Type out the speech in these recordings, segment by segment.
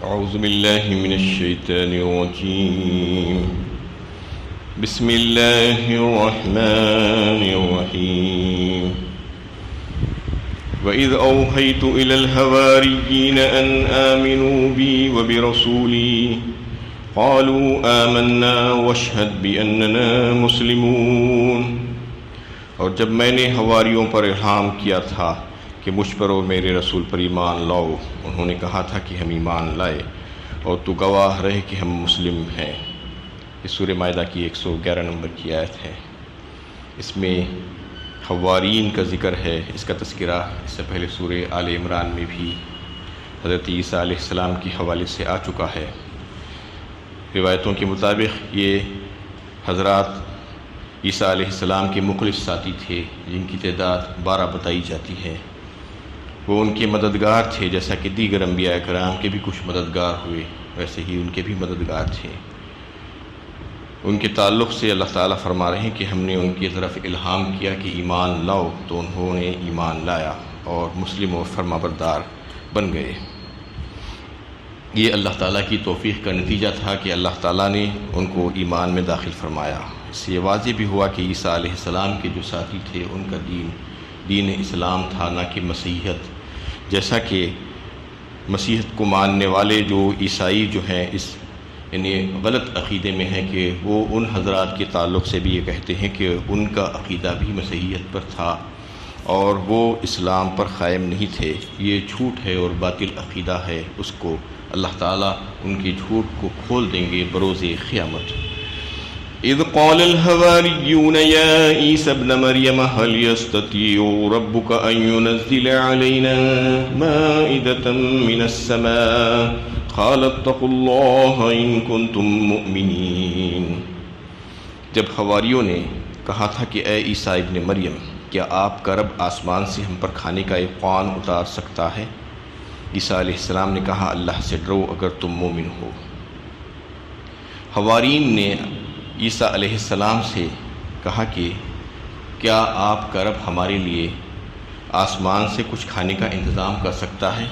أعوذ بالله من الشيطان الرجيم بسم الله الرحمن الرحيم وإذ أوحيت إلى الحواريين أن آمنوا بي وبرسولي قالوا آمنا واشهد بأننا مسلمون۔ اور جب میں نے حواریوں پر الہام کیا تھا کہ مجھ پر اور میرے رسول پر ایمان لاؤ، انہوں نے کہا تھا کہ ہم ایمان لائے اور تو گواہ رہے کہ ہم مسلم ہیں۔ یہ سورہ مائدہ کی 111 نمبر کی آیت ہے۔ اس میں حوارین کا ذکر ہے۔ اس کا تذکرہ اس سے پہلے سورہ آل عمران میں بھی حضرت عیسیٰ علیہ السلام کے حوالے سے آ چکا ہے۔ روایتوں کے مطابق یہ حضرات عیسیٰ علیہ السلام کے مخلص ساتھی تھے، جن کی تعداد 12 بتائی جاتی ہے۔ وہ ان کے مددگار تھے، جیسا کہ دیگر انبیاء کرام کے بھی کچھ مددگار ہوئے، ویسے ہی ان کے بھی مددگار تھے۔ ان کے تعلق سے اللہ تعالیٰ فرما رہے ہیں کہ ہم نے ان کی طرف الہام کیا کہ ایمان لاؤ، تو انہوں نے ایمان لایا اور مسلم و فرمانبردار بن گئے۔ یہ اللہ تعالیٰ کی توفیق کا نتیجہ تھا کہ اللہ تعالیٰ نے ان کو ایمان میں داخل فرمایا۔ اس سے یہ واضح بھی ہوا کہ عیسیٰ علیہ السلام کے جو ساتھی تھے ان کا دین اسلام تھا، نہ کہ مسیحیت۔ جیسا کہ مسیحیت کو ماننے والے جو عیسائی جو ہیں اس یعنی غلط عقیدے میں ہیں کہ وہ ان حضرات کے تعلق سے بھی یہ کہتے ہیں کہ ان کا عقیدہ بھی مسیحیت پر تھا اور وہ اسلام پر قائم نہیں تھے۔ یہ جھوٹ ہے اور باطل عقیدہ ہے، اس کو اللہ تعالیٰ ان کے جھوٹ کو کھول دیں گے بروز قیامت۔ اذ قال الحواریون یا عیسی ابن مریم هل يستطيع ربك ان ينزل علينا مائدة من السماء قال اتقوا الله ان كنتم مؤمنین۔ جب حواریوں نے کہا تھا کہ اے عیسیٰ ابن مریم، کیا آپ کا رب آسمان سے ہم پر کھانے کا ایک خوان اتار سکتا ہے؟ عیسیٰ علیہ السلام نے کہا اللہ سے ڈرو اگر تم مومن ہو۔ حوارین نے عیسیٰ علیہ السلام سے کہا کہ کیا آپ کا رب ہمارے لیے آسمان سے کچھ کھانے کا انتظام کر سکتا ہے؟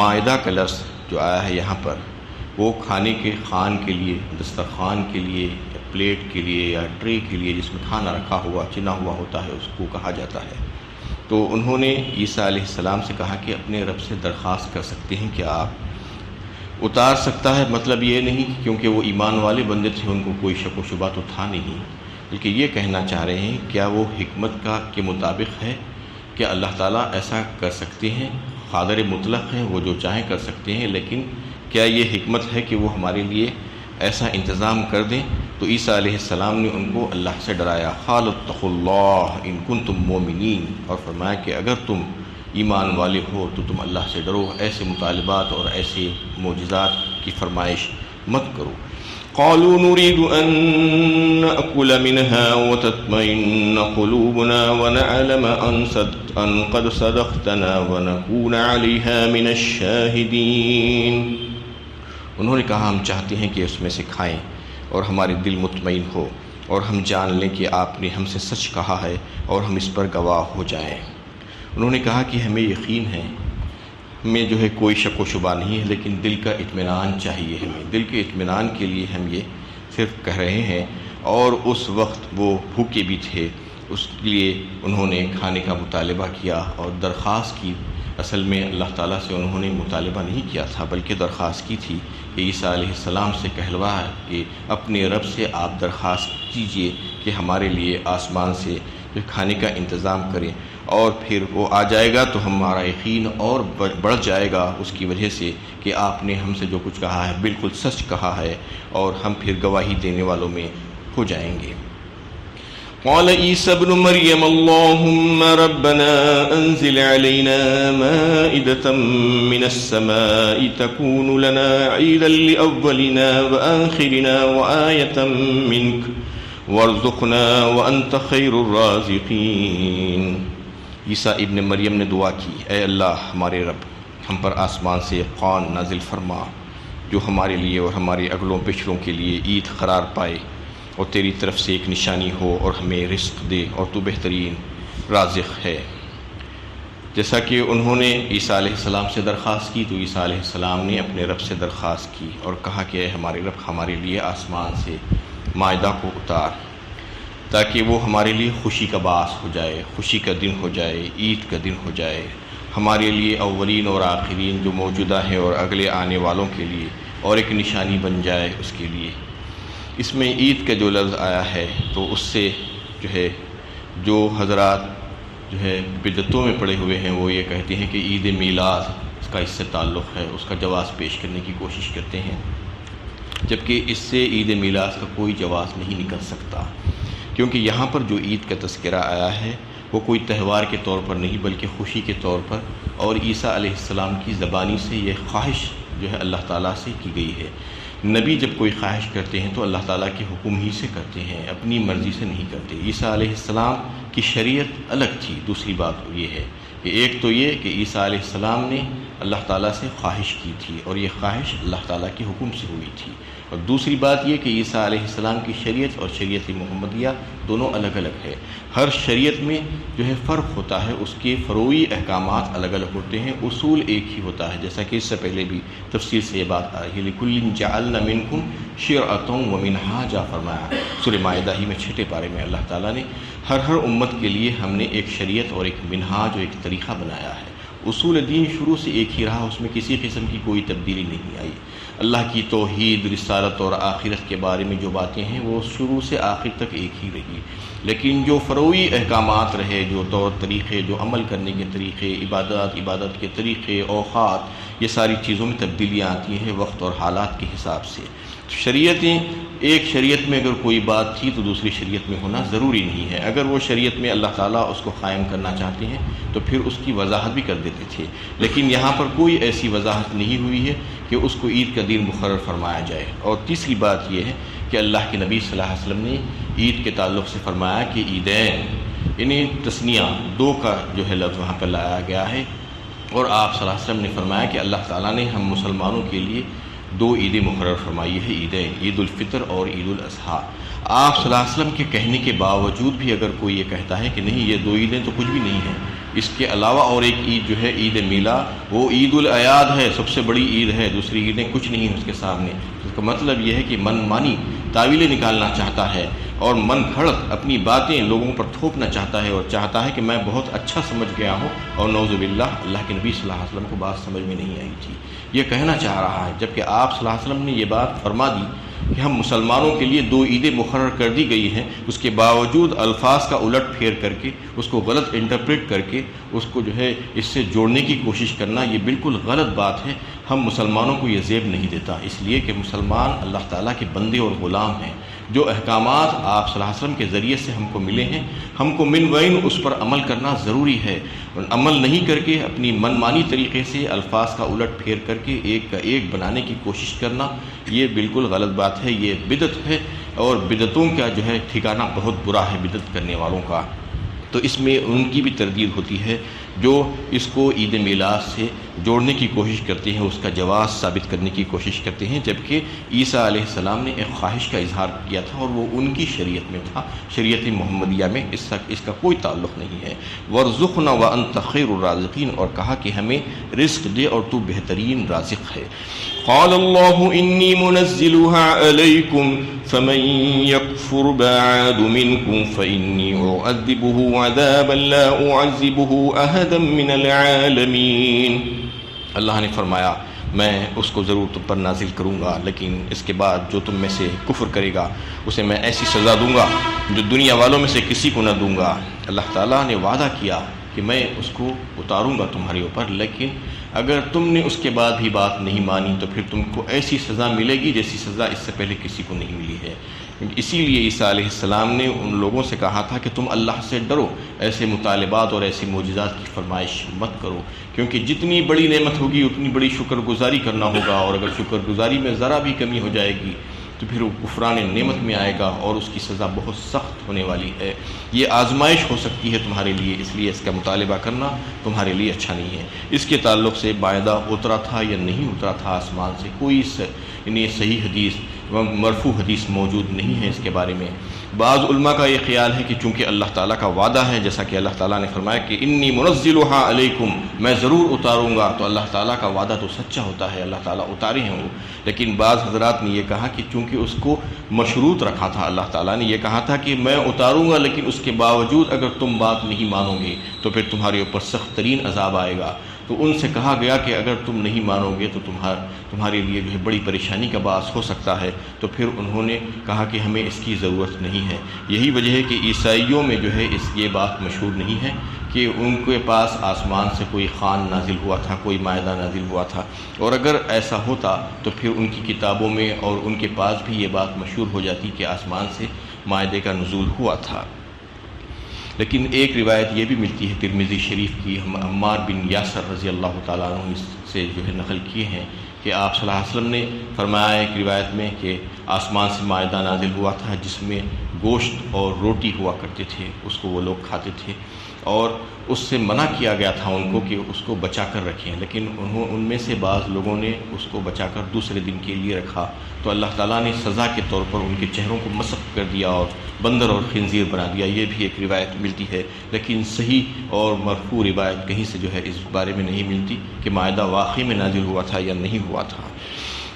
مائدہ کا لفظ جو آیا ہے یہاں پر وہ کھانے کے خوان کے لیے، دسترخوان کے لیے یا پلیٹ کے لیے یا ٹرے کے لیے جس میں کھانا رکھا ہوا چنا ہوا ہوتا ہے اس کو کہا جاتا ہے۔ تو انہوں نے عیسیٰ علیہ السلام سے کہا کہ اپنے رب سے درخواست کر سکتے ہیں کہ آپ اتار سکتا ہے۔ مطلب یہ نہیں کیونکہ وہ ایمان والے بندے تھے، ان کو کوئی شک و شبہ تو تھا نہیں، بلکہ یہ کہنا چاہ رہے ہیں کیا وہ حکمت کے مطابق ہے کہ اللہ تعالیٰ ایسا کر سکتے ہیں؟ قادر مطلق ہیں، وہ جو چاہیں کر سکتے ہیں، لیکن کیا یہ حکمت ہے کہ وہ ہمارے لیے ایسا انتظام کر دیں؟ تو عیسیٰ علیہ السلام نے ان کو اللہ سے ڈرایا، قال اتقوا اللہ ان کنتم مومنین، اور فرمایا کہ اگر تم ایمان والے ہو تو تم اللہ سے ڈرو، ایسے مطالبات اور ایسے معجزات کی فرمائش مت کرو۔ قالوا نريد أن نأكل منها وتطمئن قلوبنا ونعلم أن قد صدقتنا ونكون عليها من الشاهدين۔ انہوں نے کہا ہم چاہتے ہیں کہ اس میں سے کھائیں اور ہمارے دل مطمئن ہو اور ہم جان لیں کہ آپ نے ہم سے سچ کہا ہے اور ہم اس پر گواہ ہو جائیں۔ انہوں نے کہا کہ ہمیں یقین ہے، ہمیں جو ہے کوئی شک و شبہ نہیں ہے، لیکن دل کا اطمینان چاہیے ہمیں۔ دل کے اطمینان کے لیے ہم یہ صرف کہہ رہے ہیں، اور اس وقت وہ بھوکے بھی تھے، اس لیے انہوں نے کھانے کا مطالبہ کیا اور درخواست کی۔ اصل میں اللہ تعالیٰ سے انہوں نے مطالبہ نہیں کیا تھا، بلکہ درخواست کی تھی کہ عیسیٰ علیہ السلام سے کہلوا ہے کہ اپنے رب سے آپ درخواست کیجئے کہ ہمارے لیے آسمان سے کھانے کا انتظام کریں، اور پھر وہ آ جائے گا تو ہمارا یقین اور بڑھ جائے گا اس کی وجہ سے کہ آپ نے ہم سے جو کچھ کہا ہے بالکل سچ کہا ہے، اور ہم پھر گواہی دینے والوں میں ہو جائیں گے۔ قال عيسى ابن مريم اللهم ربنا انزل علينا مائدة من السماء تكون لنا عيدا لأولنا وآخرنا وآية منك وارزقنا وأنت خير الرازقين۔ عیسیٰ ابن مریم نے دعا کی، اے اللہ ہمارے رب، ہم پر آسمان سے خوان نازل فرما جو ہمارے لیے اور ہمارے اگلوں پچھلوں کے لیے عید قرار پائے، اور تیری طرف سے ایک نشانی ہو اور ہمیں رزق دے، اور تو بہترین رازق ہے۔ جیسا کہ انہوں نے عیسیٰ علیہ السلام سے درخواست کی تو عیسیٰ علیہ السلام نے اپنے رب سے درخواست کی اور کہا کہ اے ہمارے رب ہمارے لیے آسمان سے مائدہ کو اتار تاکہ وہ ہمارے لیے خوشی کا باعث ہو جائے، خوشی کا دن ہو جائے، عید کا دن ہو جائے ہمارے لیے، اولین اور آخرین جو موجودہ ہیں اور اگلے آنے والوں کے لیے، اور ایک نشانی بن جائے اس کے لیے۔ اس میں عید کا جو لفظ آیا ہے تو اس سے جو حضرات بدعتوں میں پڑے ہوئے ہیں وہ یہ کہتے ہیں کہ عید میلاد اس کا اس سے تعلق ہے، اس کا جواز پیش کرنے کی کوشش کرتے ہیں، جبکہ اس سے عید میلاد کا کوئی جواز نہیں نکل سکتا، کیونکہ یہاں پر جو عید کا تذکرہ آیا ہے وہ کوئی تہوار کے طور پر نہیں بلکہ خوشی کے طور پر، اور عیسیٰ علیہ السلام کی زبانی سے یہ خواہش اللہ تعالیٰ سے کی گئی ہے۔ نبی جب کوئی خواہش کرتے ہیں تو اللہ تعالیٰ کے حکم ہی سے کرتے ہیں، اپنی مرضی سے نہیں کرتے۔ عیسیٰ علیہ السلام کی شریعت الگ تھی۔ دوسری بات یہ ہے کہ ایک تو یہ کہ عیسیٰ علیہ السلام نے اللہ تعالیٰ سے خواہش کی تھی اور یہ خواہش اللہ تعالیٰ کے حکم سے ہوئی تھی، اور دوسری بات یہ کہ عیسیٰ علیہ السلام کی شریعت اور شریعت محمدیہ دونوں الگ الگ ہے۔ ہر شریعت میں فرق ہوتا ہے، اس کے فروعی احکامات الگ الگ ہوتے ہیں، اصول ایک ہی ہوتا ہے، جیسا کہ اس سے پہلے بھی تفصیل سے یہ بات آ رہی ہے۔ لِكُلٍّ جَعَلْنَا مِنْكُمْ شِرْعَةً وَمِنْهَاجًا فرمایا سورہ مائدہ ہی میں 6 پارے میں اللہ تعالیٰ نے ہر امت کے لیے ہم نے ایک شریعت اور ایک منہاج اور ایک طریقہ بنایا ہے۔ اصول دین شروع سے ایک ہی رہا، اس میں کسی قسم کی کوئی تبدیلی نہیں آئی۔ اللہ کی توحید، رسالت اور آخرت کے بارے میں جو باتیں ہیں وہ شروع سے آخر تک ایک ہی رہی، لیکن جو فروعی احکامات رہے، جو طور طریقے، جو عمل کرنے کے طریقے، عبادت کے طریقے، اوقات، یہ ساری چیزوں میں تبدیلیاں آتی ہیں وقت اور حالات کے حساب سے۔ شریعتیں ایک شریعت میں اگر کوئی بات تھی تو دوسری شریعت میں ہونا ضروری نہیں ہے۔ اگر وہ شریعت میں اللہ تعالیٰ اس کو قائم کرنا چاہتے ہیں تو پھر اس کی وضاحت بھی کر دیتے تھے، لیکن یہاں پر کوئی ایسی وضاحت نہیں ہوئی ہے کہ اس کو عید کا دن مقرر فرمایا جائے۔ اور تیسری بات یہ ہے کہ اللہ کے نبی صلی اللہ علیہ وسلم نے عید کے تعلق سے فرمایا کہ عیدین، انہیں تثنیہ 2 کا لفظ وہاں پر لایا گیا ہے، اور آپ صلی اللہ علیہ وسلم نے فرمایا کہ اللہ تعالیٰ نے ہم مسلمانوں کے لیے 2 عیدیں مقرر فرمائی ہے، عیدین، عید الفطر اور عید الاضحیٰ۔ آپ صلی اللہ علیہ وسلم کے کہنے کے باوجود بھی اگر کوئی یہ کہتا ہے کہ نہیں یہ 2 عیدیں تو کچھ بھی نہیں ہیں، اس کے علاوہ اور ایک عید عید میلاد، وہ عید الاعیاد ہے، سب سے بڑی عید ہے، دوسری عیدیں کچھ نہیں ہیں اس کے سامنے، اس کا مطلب یہ ہے کہ من مانی تعویلیں نکالنا چاہتا ہے اور من گھڑت اپنی باتیں لوگوں پر تھوپنا چاہتا ہے، اور چاہتا ہے کہ میں بہت اچھا سمجھ گیا ہوں، اور نعوذ باللہ اللہ کے نبی صلی اللہ علیہ وسلم کو بات سمجھ میں نہیں آئی تھی، یہ کہنا چاہ رہا ہے، جبکہ آپ صلی اللہ علیہ وسلم نے یہ بات فرما دی کہ ہم مسلمانوں کے لیے 2 عیدیں مقرر کر دی گئی ہیں، اس کے باوجود الفاظ کا الٹ پھیر کر کے، اس کو غلط انٹرپریٹ کر کے، اس کو اس سے جوڑنے کی کوشش کرنا، یہ بالکل غلط بات ہے۔ ہم مسلمانوں کو یہ زیب نہیں دیتا، اس لیے کہ مسلمان اللہ تعالیٰ کے بندے اور غلام ہیں۔ جو احکامات آپ صلی اللہ علیہ وسلم کے ذریعے سے ہم کو ملے ہیں، ہم کو من وعین اس پر عمل کرنا ضروری ہے، اور عمل نہیں کر کے اپنی من مانی طریقے سے الفاظ کا الٹ پھیر کر کے ایک کا ایک بنانے کی کوشش کرنا، یہ بالکل غلط بات ہے، یہ بدعت ہے، اور بدعتوں کا ٹھکانہ بہت برا ہے بدعت کرنے والوں کا۔ تو اس میں ان کی بھی تردید ہوتی ہے جو اس کو عید میلاد سے جوڑنے کی کوشش کرتے ہیں، اس کا جواز ثابت کرنے کی کوشش کرتے ہیں، جبکہ عیسیٰ علیہ السلام نے ایک خواہش کا اظہار کیا تھا اور وہ ان کی شریعت میں تھا، شریعت محمدیہ میں اس کا کوئی تعلق نہیں ہے۔ وَارْزُقْنَا وَأَنْتَ خَيْرُ الرَّازِقِينَ، اور کہا کہ ہمیں رزق دے اور تو بہترین رازق ہے۔ قال اللہ انی منزلها علیکم فمن یکفر بعد منکم فانی اعذبه عذابا لا اعذبه احدا من العالمین۔ اللہ نے فرمایا میں اس کو ضرور تم پر نازل کروں گا، لیکن اس کے بعد جو تم میں سے کفر کرے گا اسے میں ایسی سزا دوں گا جو دنیا والوں میں سے کسی کو نہ دوں گا۔ اللہ تعالیٰ نے وعدہ کیا کہ میں اس کو اتاروں گا تمہارے اوپر، لیکن اگر تم نے اس کے بعد بھی بات نہیں مانی تو پھر تم کو ایسی سزا ملے گی جیسی سزا اس سے پہلے کسی کو نہیں ملی ہے۔ اسی لیے عیسیٰ علیہ السلام نے ان لوگوں سے کہا تھا کہ تم اللہ سے ڈرو، ایسے مطالبات اور ایسی معجزات کی فرمائش مت کرو، کیونکہ جتنی بڑی نعمت ہوگی اتنی بڑی شکر گزاری کرنا ہوگا، اور اگر شکر گزاری میں ذرا بھی کمی ہو جائے گی تو پھر وہ کفران نعمت میں آئے گا اور اس کی سزا بہت سخت ہونے والی ہے۔ یہ آزمائش ہو سکتی ہے تمہارے لیے، اس لیے اس کا مطالبہ کرنا تمہارے لیے اچھا نہیں ہے۔ اس کے تعلق سے مائدہ اترا تھا یا نہیں اترا تھا آسمان سے، کوئی صحیح حدیث مرفوع حدیث موجود نہیں ہے اس کے بارے میں۔ بعض علماء کا یہ خیال ہے کہ چونکہ اللہ تعالیٰ کا وعدہ ہے، جیسا کہ اللہ تعالیٰ نے فرمایا کہ انی منزلھا علیکم، میں ضرور اتاروں گا، تو اللہ تعالیٰ کا وعدہ تو سچا ہوتا ہے، اللہ تعالیٰ اتارے ہیں وہ۔ لیکن بعض حضرات نے یہ کہا کہ چونکہ اس کو مشروط رکھا تھا، اللہ تعالیٰ نے یہ کہا تھا کہ میں اتاروں گا، لیکن اس کے باوجود اگر تم بات نہیں مانو گے تو پھر تمہارے اوپر سخت ترین عذاب آئے گا۔ تو ان سے کہا گیا کہ اگر تم نہیں مانو گے تو تمہارے لیے جو ہے بڑی پریشانی کا باعث ہو سکتا ہے۔ تو پھر انہوں نے کہا کہ ہمیں اس کی ضرورت نہیں ہے۔ یہی وجہ ہے کہ عیسائیوں میں جو ہے یہ بات مشہور نہیں ہے کہ ان کے پاس آسمان سے کوئی خوان نازل ہوا تھا، کوئی مائدہ نازل ہوا تھا، اور اگر ایسا ہوتا تو پھر ان کی کتابوں میں اور ان کے پاس بھی یہ بات مشہور ہو جاتی کہ آسمان سے مائدے کا نزول ہوا تھا۔ لیکن ایک روایت یہ بھی ملتی ہے ترمذی شریف کی، عمار بن یاسر رضی اللہ تعالیٰ عنہ اس سے جو ہے نقل کیے ہیں کہ آپ صلی اللہ علیہ وسلم نے فرمایا ایک روایت میں کہ آسمان سے مائدہ نازل ہوا تھا جس میں گوشت اور روٹی ہوا کرتے تھے، اس کو وہ لوگ کھاتے تھے، اور اس سے منع کیا گیا تھا ان کو کہ اس کو بچا کر رکھیں، لیکن ان میں سے بعض لوگوں نے اس کو بچا کر دوسرے دن کے لیے رکھا، تو اللہ تعالیٰ نے سزا کے طور پر ان کے چہروں کو مسخ کر دیا اور بندر اور خنزیر بنا دیا۔ یہ بھی ایک روایت ملتی ہے، لیکن صحیح اور مرفوع روایت کہیں سے جو ہے اس بارے میں نہیں ملتی کہ مائدہ واقعی میں نازل ہوا تھا یا نہیں ہوا تھا۔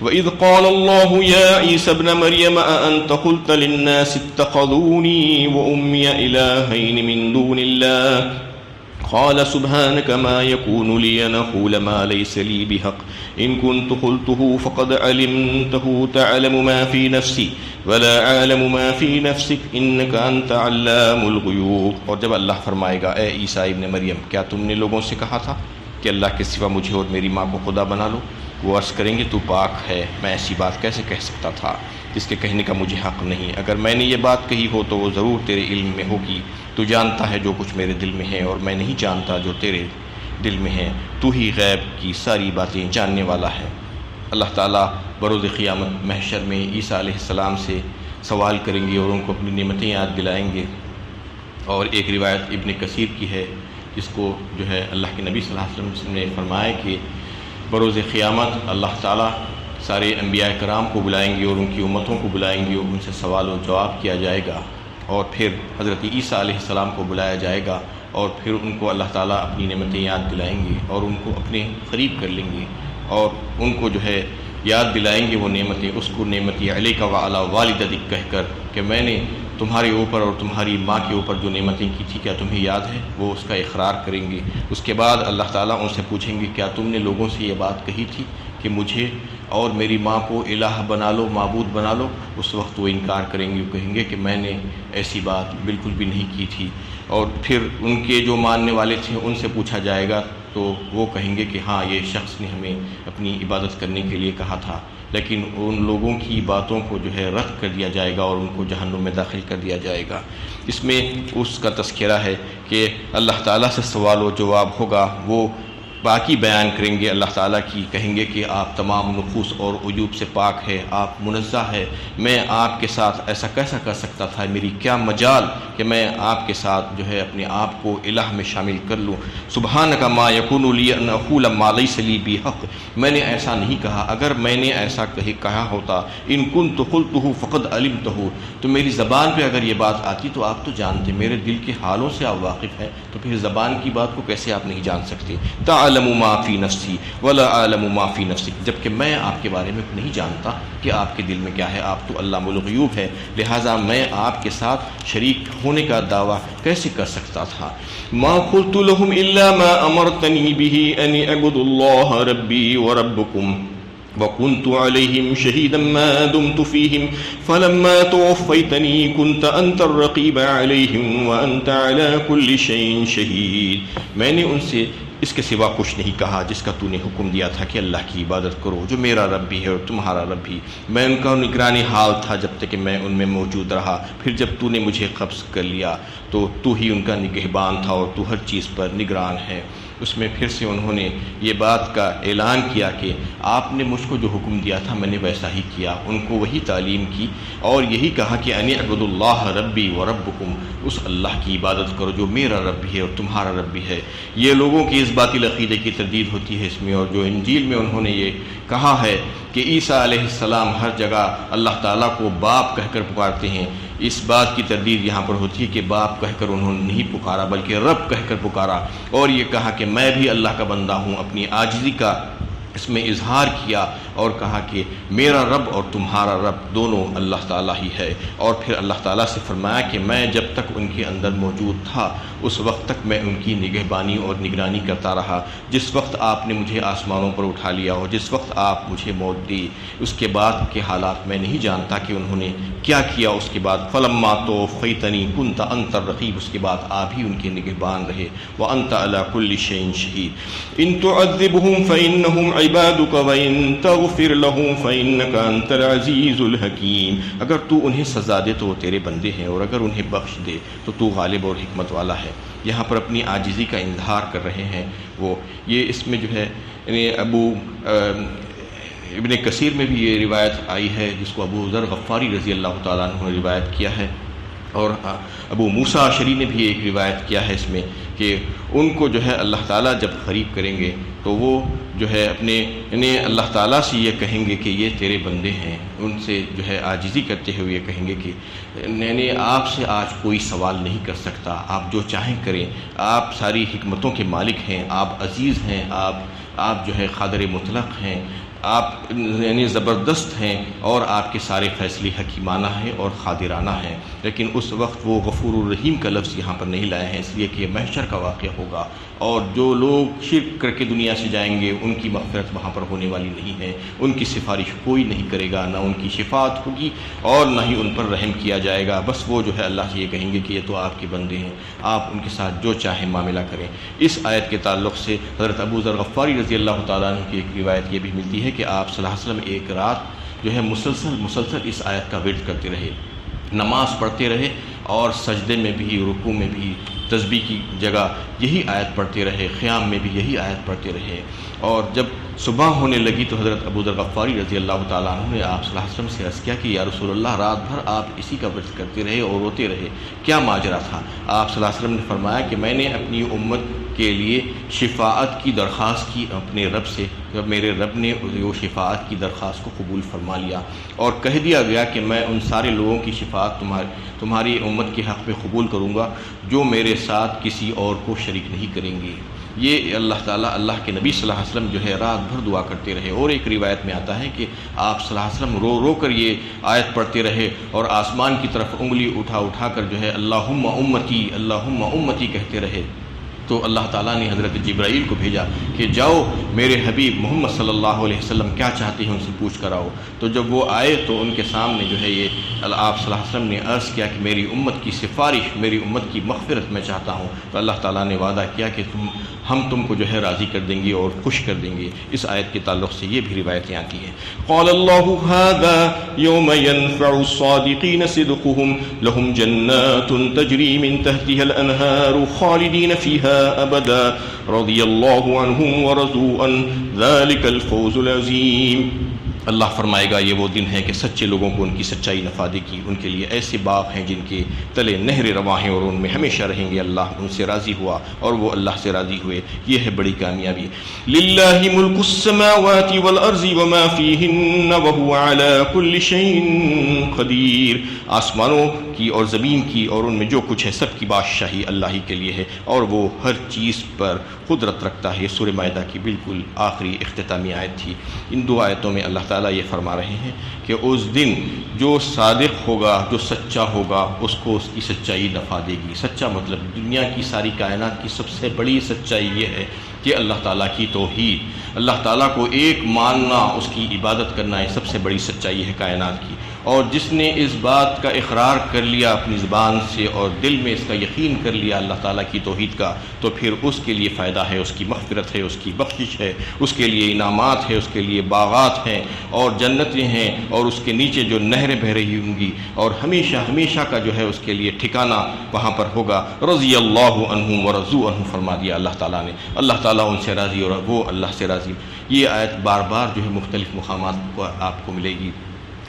وَإِذْ قَالَ اللَّهُ يَا عِيسَى ابْنَ مَرْيَمَ أَأَنْتَ قُلْتَ لِلنَّاسِ اتَّخَذُونِي وَأُمِّيَ إِلَٰهَيْنِ مِن دُونِ اللَّهِ قَالَ سُبْحَانَكَ مَا يَكُونُ لِي أَنْ أَقُولَ مَا لَيْسَ لِي بِحَقٍّ إِن كُنتُ قُلْتُهُ فَقَدْ عَلِمْتَهُ تَعْلَمُ مَا فِي نَفْسِي وَلَا أَعْلَمُ مَا فِي نَفْسِكَ إِنَّكَ أَنْتَ عَلَّامُ الْغُيُوبِ۔ اور جب اللہ فرمائے گا اے عیسیٰ ابن مریم، کیا تم نے لوگوں سے کہا تھا کہ اللہ کے سوا مجھے اور میری ماں کو خدا بنا لو؟ وہ عرض کریں گے تو پاک ہے، میں ایسی بات کیسے کہہ سکتا تھا جس کے کہنے کا مجھے حق نہیں۔ اگر میں نے یہ بات کہی ہو تو وہ ضرور تیرے علم میں ہوگی، تو جانتا ہے جو کچھ میرے دل میں ہے اور میں نہیں جانتا جو تیرے دل میں ہے، تو ہی غیب کی ساری باتیں جاننے والا ہے۔ اللہ تعالیٰ بروز قیامت محشر میں عیسیٰ علیہ السلام سے سوال کریں گے اور ان کو اپنی نعمتیں یاد دلائیں گے۔ اور ایک روایت ابن کثیر کی ہے جس کو جو ہے اللہ کے نبی صلی اللہ علیہ وسلم نے فرمایا کہ بروز قیامت اللہ تعالیٰ سارے انبیاء کرام کو بلائیں گے اور ان کی امتوں کو بلائیں گے اور ان سے سوال و جواب کیا جائے گا، اور پھر حضرت عیسیٰ علیہ السلام کو بلایا جائے گا اور پھر ان کو اللہ تعالیٰ اپنی نعمتیں یاد دلائیں گے اور ان کو اپنے قریب کر لیں گے اور ان کو جو ہے یاد دلائیں گے وہ نعمتیں، اس کو نعمتی علیک وعلی والدتک کہہ کر کہ میں نے تمہارے اوپر اور تمہاری ماں کے اوپر جو نعمتیں کی تھی کیا تمہیں یاد ہے؟ وہ اس کا اقرار کریں گے۔ اس کے بعد اللہ تعالیٰ ان سے پوچھیں گے کیا تم نے لوگوں سے یہ بات کہی تھی کہ مجھے اور میری ماں کو الہ بنا لو، معبود بنا لو؟ اس وقت وہ انکار کریں گے، وہ کہیں گے کہ میں نے ایسی بات بالکل بھی نہیں کی تھی۔ اور پھر ان کے جو ماننے والے تھے ان سے پوچھا جائے گا تو وہ کہیں گے کہ ہاں یہ شخص نے ہمیں اپنی عبادت کرنے کے لیے کہا تھا، لیکن ان لوگوں کی باتوں کو جو ہے رد کر دیا جائے گا اور ان کو جہنم میں داخل کر دیا جائے گا۔ اس میں اس کا تذکرہ ہے کہ اللہ تعالیٰ سے سوال و جواب ہوگا، وہ باقی بیان کریں گے اللہ تعالیٰ کی، کہیں گے کہ آپ تمام نقوص اور عیوب سے پاک ہے، آپ منزہ ہے، میں آپ کے ساتھ ایسا کیسا کر سکتا تھا، میری کیا مجال کہ میں آپ کے ساتھ جو ہے اپنے آپ کو الہ میں شامل کر لوں۔ سبحانک ما یکون لی ان اقول ما لیس لی بحق، میں نے ایسا نہیں کہا، اگر میں نے ایسا کہا ہوتا ان کنت قلتہ فقد علمتہ، تو میری زبان پہ اگر یہ بات آتی تو آپ تو جانتے، میرے دل کے حالوں سے آپ واقف ہیں، تو پھر زبان کی بات کو کیسے آپ نہیں جان سکتے؟ تعلم ما فی نفسی ولا اعلم ما فی نفسک، جبکہ میں آپ کے بارے میں نہیں جانتا کہ آپ کے دل میں کیا ہے، آپ تو علام الغیوب ہے، لہٰذا میں آپ کے ساتھ شریک ہونے کا دعویٰ کیسے کر سکتا تھا؟ ما قلت لهم الا ما امرتنی به ان اعبدوا اللہ ربی وربکم وكنت عليهم شهيدا ما دمت فيهم فلما توفيتني كنت أنت الرقيب عليهم وأنت على كل شيء شهيد۔ میں نے ان سے اس کے سوا کچھ نہیں کہا جس کا تو نے حکم دیا تھا کہ اللہ کی عبادت کرو، جو میرا رب بھی ہے اور تمہارا رب بھی۔ میں ان کا نگرانی حال تھا جب تک کہ میں ان میں موجود رہا، پھر جب تو نے مجھے قبض کر لیا تو ہی ان کا نگہبان تھا اور تو ہر چیز پر نگران ہے۔ اس میں پھر سے انہوں نے یہ بات کا اعلان کیا کہ آپ نے مجھ کو جو حکم دیا تھا میں نے ویسا ہی کیا، ان کو وہی تعلیم کی اور یہی کہا کہ ان اعبدوا اللہ ربی وربکم، اس اللہ کی عبادت کرو جو میرا رب بھی ہے اور تمہارا رب بھی ہے۔ یہ لوگوں کی اس باطل عقیدے کی تردید ہوتی ہے اس میں، اور جو انجیل میں انہوں نے یہ کہا ہے کہ عیسیٰ علیہ السلام ہر جگہ اللہ تعالیٰ کو باپ کہہ کر پکارتے ہیں، اس بات کی تردید یہاں پر ہوتی ہے کہ باپ کہہ کر انہوں نے نہیں پکارا بلکہ رب کہہ کر پکارا، اور یہ کہا کہ میں بھی اللہ کا بندہ ہوں، اپنی عاجزی کا اس میں اظہار کیا اور کہا کہ میرا رب اور تمہارا رب دونوں اللہ تعالیٰ ہی ہے۔ اور پھر اللہ تعالیٰ سے فرمایا کہ میں جب تک ان کے اندر موجود تھا اس وقت تک میں ان کی نگہبانی اور نگرانی کرتا رہا، جس وقت آپ نے مجھے آسمانوں پر اٹھا لیا اور جس وقت آپ مجھے موت دی، اس کے بعد کے حالات میں نہیں جانتا کہ انہوں نے کیا کیا۔ اس کے بعد فلما توفیتنی کنت انت الرقیب، اس کے بعد آپ ہی ان کے نگہبان رہے، وانت علی کل شیء شہید۔ ان تعذبهم فانہم عبادک وان تغفر لهم فانک انت العزیز الحکیم، اگر تو انہیں سزا دے تو وہ تیرے بندے ہیں اور اگر انہیں بخش دے تو تو غالب اور حکمت والا ہے۔ یہاں پر اپنی عاجزی کا اظہار کر رہے ہیں وہ، یہ اس میں جو ہے ابن کثیر میں بھی یہ روایت آئی ہے جس کو ابو ذر غفاری رضی اللہ تعالیٰ عنہ نے روایت کیا ہے، اور ابو موسیٰ اشعری نے بھی ایک روایت کیا ہے اس میں کہ ان کو جو ہے اللہ تعالیٰ جب قریب کریں گے تو وہ جو ہے اپنے اللہ تعالیٰ سے یہ کہیں گے کہ یہ تیرے بندے ہیں، ان سے جو ہے عاجزی کرتے ہوئے یہ کہیں گے کہ نے آپ سے آج کوئی سوال نہیں کر سکتا، آپ جو چاہیں کریں، آپ ساری حکمتوں کے مالک ہیں، آپ عزیز ہیں، آپ جو ہے قادر مطلق ہیں، آپ زبردست ہیں اور آپ کے سارے فیصلے حکیمانہ ہیں اور قادرانہ ہیں۔ لیکن اس وقت وہ غفور الرحیم کا لفظ یہاں پر نہیں لائے ہیں، اس لیے کہ یہ محشر کا واقعہ ہوگا اور جو لوگ شرک کر کے دنیا سے جائیں گے ان کی مغفرت وہاں پر ہونے والی نہیں ہے، ان کی سفارش کوئی نہیں کرے گا، نہ ان کی شفاعت ہوگی اور نہ ہی ان پر رحم کیا جائے گا۔ بس وہ جو ہے اللہ سے یہ کہیں گے کہ یہ تو آپ کے بندے ہیں، آپ ان کے ساتھ جو چاہیں معاملہ کریں۔ اس آیت کے تعلق سے حضرت ابو ذر غفاری رضی اللہ تعالیٰ عنہ کی ایک روایت یہ بھی ملتی ہے کہ آپ صلی اللہ علیہ وسلم ایک رات جو ہے مسلسل اس آیت کا ورد کرتے رہے، نماز پڑھتے رہے اور سجدے میں بھی، رکوع میں بھی، تسبیح کی جگہ یہی آیت پڑھتے رہے، قیام میں بھی یہی آیت پڑھتے رہے۔ اور جب صبح ہونے لگی تو حضرت ابو ذر غفاری رضی اللہ تعالیٰ عنہ نے آپ صلی اللہ علیہ وسلم سے عرض کیا کہ یا رسول اللہ، رات بھر آپ اسی کا ورد کرتے رہے اور روتے رہے، کیا ماجرا تھا؟ آپ صلی اللہ علیہ وسلم نے فرمایا کہ میں نے اپنی امت کے لیے شفاعت کی درخواست کی اپنے رب سے، جب میرے رب نے وہ شفاعت کی درخواست کو قبول فرما لیا اور کہہ دیا گیا کہ میں ان سارے لوگوں کی شفاعت تمہاری امت کے حق میں قبول کروں گا جو میرے ساتھ کسی اور کو شریک نہیں کریں گے۔ یہ اللہ تعالیٰ، اللہ کے نبی صلی اللہ علیہ وسلم جو ہے رات بھر دعا کرتے رہے، اور ایک روایت میں آتا ہے کہ آپ صلی اللہ علیہ وسلم رو رو کر یہ آیت پڑھتے رہے اور آسمان کی طرف انگلی اٹھا کر جو ہے اللہم امتی اللہم امتی کہتے رہے۔ تو اللہ تعالیٰ نے حضرت جبرائیل کو بھیجا کہ جاؤ میرے حبیب محمد صلی اللہ علیہ وسلم کیا چاہتے ہیں ان سے پوچھ کر آؤ۔ تو جب وہ آئے تو ان کے سامنے جو ہے یہ آپ صلی اللہ علیہ وسلم نے عرض کیا کہ میری امت کی سفارش، میری امت کی مغفرت میں چاہتا ہوں۔ تو اللہ تعالیٰ نے وعدہ کیا کہ ہم تم کو جو ہے راضی کر دیں گے اور خوش کر دیں گے۔ اس آیت کے تعلق سے یہ بھی روایتیں آتی ہیں۔ قال اللہ ھذا یوم ینفع الصادقین صدقهم لهم جنات تجری من تحتها الانہار خالدین فیہا ابدا رضی اللہ عنہم ورضوا عنہ ذلک الفوز العظیم۔ اللہ فرمائے گا یہ وہ دن ہے کہ سچے لوگوں کو ان کی سچائی نفع دے گی، ان کے لیے ایسے باغ ہیں جن کے تلے نہر رواں ہیں اور ان میں ہمیشہ رہیں گے۔ اللہ ان سے راضی ہوا اور وہ اللہ سے راضی ہوئے، یہ ہے بڑی کامیابی۔ للہ ملک السماوات والارض وما فیہن وہو علی کل شیء قدیر، آسمانوں کی اور زمین کی اور ان میں جو کچھ ہے سب کی بادشاہی اللہ ہی کے لیے ہے اور وہ ہر چیز پر قدرت رکھتا ہے۔ یہ سورہ مائدہ کی بالکل آخری اختتامی آیت تھی۔ ان دو آیتوں میں اللہ تعالیٰ یہ فرما رہے ہیں کہ اس دن جو صادق ہوگا، جو سچا ہوگا، اس کو اس کی سچائی نفع دے گی۔ سچا مطلب دنیا کی ساری کائنات کی سب سے بڑی سچائی یہ ہے کہ اللہ تعالیٰ کی توحید، اللہ تعالیٰ کو ایک ماننا، اس کی عبادت کرنا، یہ سب سے بڑی سچائی ہے کائنات کی۔ اور جس نے اس بات کا اقرار کر لیا اپنی زبان سے اور دل میں اس کا یقین کر لیا اللہ تعالیٰ کی توحید کا، تو پھر اس کے لیے فائدہ ہے، اس کی مغفرت ہے، اس کی بخشش ہے، اس کے لیے انعامات ہے، اس کے لیے باغات ہیں اور جنتیں ہیں اور اس کے نیچے جو نہریں بہہ رہی ہوں گی اور ہمیشہ ہمیشہ کا جو ہے اس کے لیے ٹھکانہ وہاں پر ہوگا۔ رضی اللہ عنہم ورضوا عنہ فرما دیا اللہ تعالیٰ نے، اللہ تعالیٰ ان سے راضی اور وہ اللہ سے راضی۔ یہ آیت بار بار جو ہے مختلف مقامات کو آپ کو ملے گی۔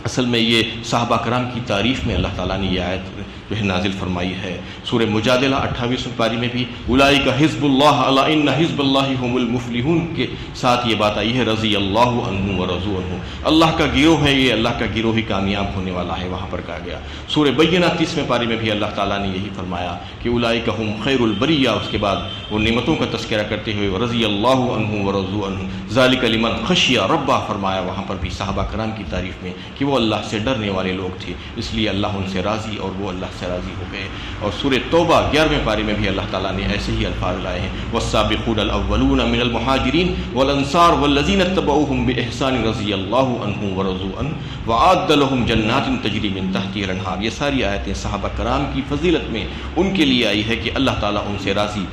اصل میں یہ صحابہ کرام کی تعریف میں اللہ تعالیٰ نے یہ آیت جو ہے نازل فرمائی ہے۔ سورہ مجادلہ 28ویں پاری میں بھی اولئک حزب اللہ الا ان حزب اللہ هم المفلحون کے ساتھ یہ بات آئی ہے، رضی اللہ عنہم ورضوا عنہ، اللہ کا گروہ ہے یہ، اللہ کا گروہ ہی کامیاب ہونے والا ہے، وہاں پر کہا گیا۔ سورہ بینہ 30ویں پاری میں بھی اللہ تعالیٰ نے یہی فرمایا کہ اولئک هم خیر البریہ، اس کے بعد وہ نعمتوں کا تذکرہ کرتے ہوئے رضی اللہ عنہم ورضوا عنہ ذالک لمن خشی ربہ فرمایا، وہاں پر بھی صحابہ کرام کی تعریف میں کہ وہ اللہ سے ڈرنے والے لوگ تھے، اس لیے اللہ ان سے راضی اور وہ اللہ سے راضی ہو گئے۔ اور سورہ توبہ 11ویں پارے میں بھی اللہ تعالیٰ نے ایسے ہی الفاظ لائے ہیں، والسابقون الاولون من المہاجرین والانصار والذین اتبعوہم باحسان رضی اللہ عنہم ورضوا عنہ وأعد لهم جنات تجری من تحتها الانہار۔ یہ ساری آیتیں صحابہ کرام کی فضیلت میں ان کے لیے آئی ہے کہ اللہ تعالیٰ ان سے راضی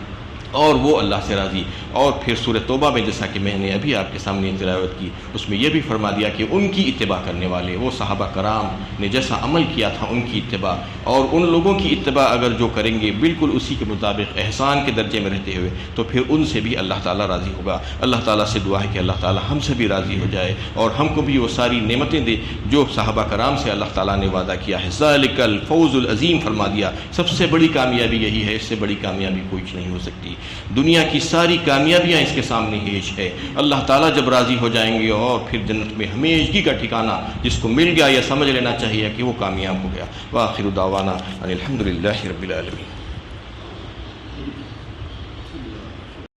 اور وہ اللہ سے راضی۔ اور پھر سورہ توبہ میں جیسا کہ میں نے ابھی آپ کے سامنے تلاوت کی، اس میں یہ بھی فرما دیا کہ ان کی اتباع کرنے والے، وہ صحابہ کرام نے جیسا عمل کیا تھا ان کی اتباع، اور ان لوگوں کی اتباع اگر جو کریں گے بالکل اسی کے مطابق احسان کے درجے میں رہتے ہوئے، تو پھر ان سے بھی اللہ تعالیٰ راضی ہوگا۔ اللہ تعالیٰ سے دعا ہے کہ اللہ تعالیٰ ہم سے بھی راضی ہو جائے اور ہم کو بھی وہ ساری نعمتیں دے جو صحابہ کرام سے اللہ تعالیٰ نے وعدہ کیا ہے۔ ذالک الفوز العظیم فرما دیا، سب سے بڑی کامیابی یہی ہے، اس سے بڑی کامیابی کوئی نہیں ہو سکتی۔ دنیا کی ساری کامیابیاں اس کے سامنے ہیچ ہے۔ اللہ تعالیٰ جب راضی ہو جائیں گے اور پھر جنت میں ہمیشگی کا ٹھکانہ جس کو مل گیا، یہ سمجھ لینا چاہیے کہ وہ کامیاب ہو گیا۔ وآخر دعوانا ان الحمد للہ رب العالمین۔